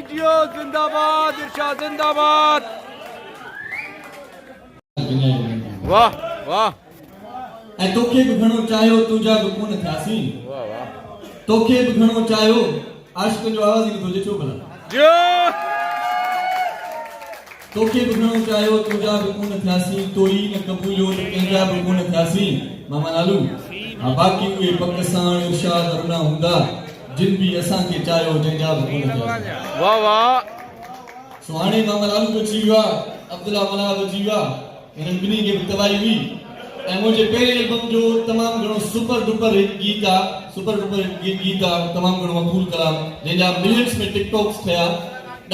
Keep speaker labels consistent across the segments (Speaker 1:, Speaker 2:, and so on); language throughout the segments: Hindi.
Speaker 1: जियो जिंदाबाद इरशाद जिंदाबाद। वाह वाह
Speaker 2: ऐं तोखे बि घणो चाहियो तुंहिंजा बि कोन थियासीं।
Speaker 1: वाह वाह
Speaker 2: तोखे बि घणो चाहियो आशिक़नि जो आवाज़ ई नथो अचे छो भला।
Speaker 1: जियो
Speaker 2: तोखे बि घणो चाहियो तुंहिंजा बि कोन थियासीं तोई न कबूलियो त कंहिंजा बि कोन थियासीं। मामा लालू हा बाक़ी उहे पक साण इरशाद रुना हूंदा जिन बि असांखे चाहियो जंहिंजा बि कोन थियासीं।
Speaker 1: वाह वाह
Speaker 2: सो हाणे मामा लालू बि अची वियो आहे अब्दुल्ला मनाव अची वियो आहे हिननि ॿिन्ही खे बि तबाही हुई ऐं मुंहिंजे पहिरें एल्बम जो तमामु घणो सुपर डुपर हिट गीत आहे गीत आहे तमामु घणो मक़बूल कलाम जंहिंजा मिलियंस में टिकटॉक्स थिया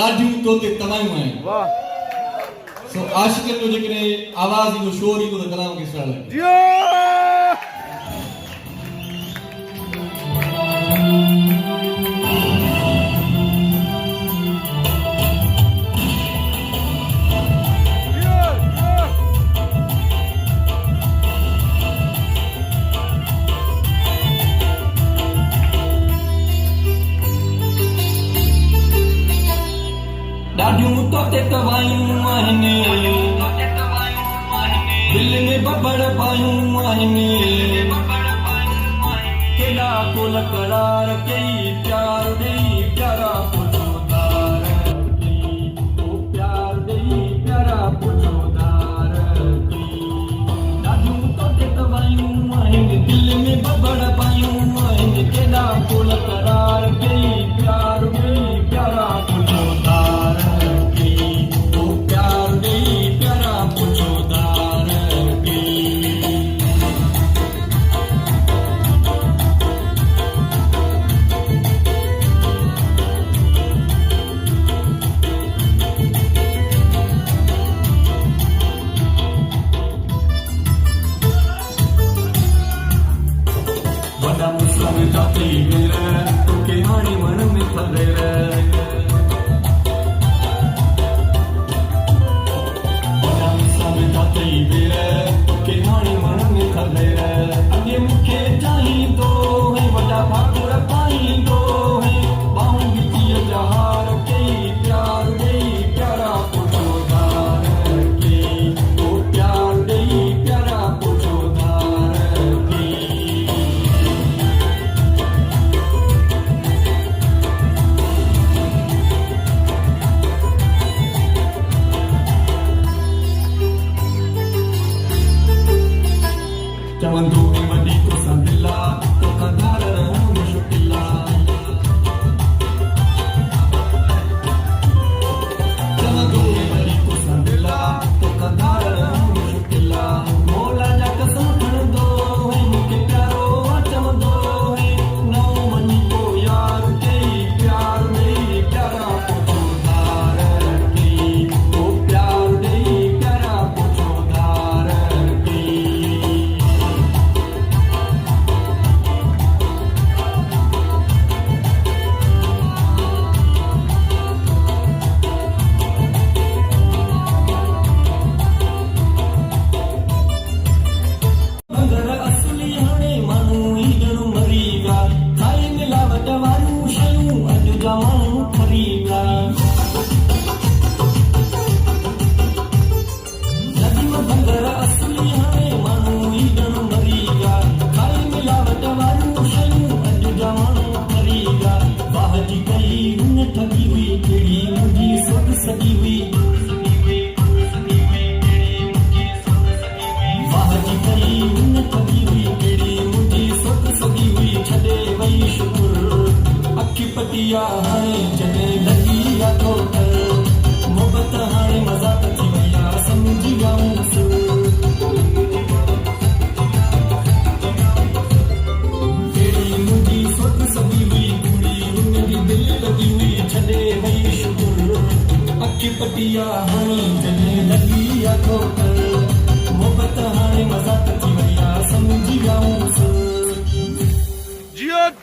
Speaker 2: ॾाढियूं तो ते तबाहियूं आहिनि।
Speaker 1: वाह
Speaker 2: सो आशिक़नि जो जेकॾहिं आवाज़ ईंदो शोर ईंदो त कलाम खे सुठा लॻे।
Speaker 1: जियो
Speaker 2: ॾाढियूं तो ते तबाहियूं आहिनि दिल में बबड़ पायूं आहिनि केॾा कोल करार कई प्यार ॾेई प्यारा पुछोदार कई तो प्यार ॾेई प्यारा पुछोदार कई ॾाढियूं तो ते तबाहियूं आहिनि दिल में बबड़ पायूं आहिनि केॾा कोल करार कई प्यार ॾेई प्यारा पुछोदार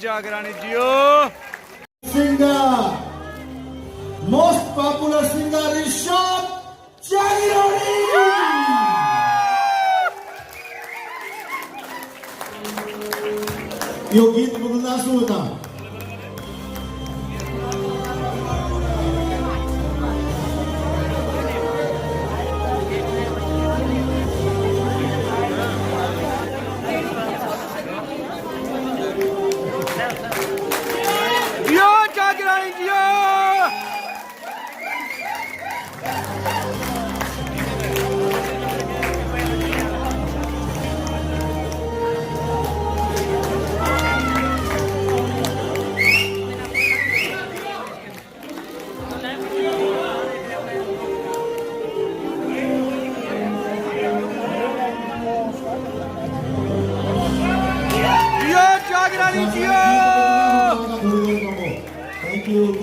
Speaker 1: जागरानी जियो
Speaker 3: singer, most popular singer Irshad Jagrani. यो गीत ॿुधंदासूं था थैंक यू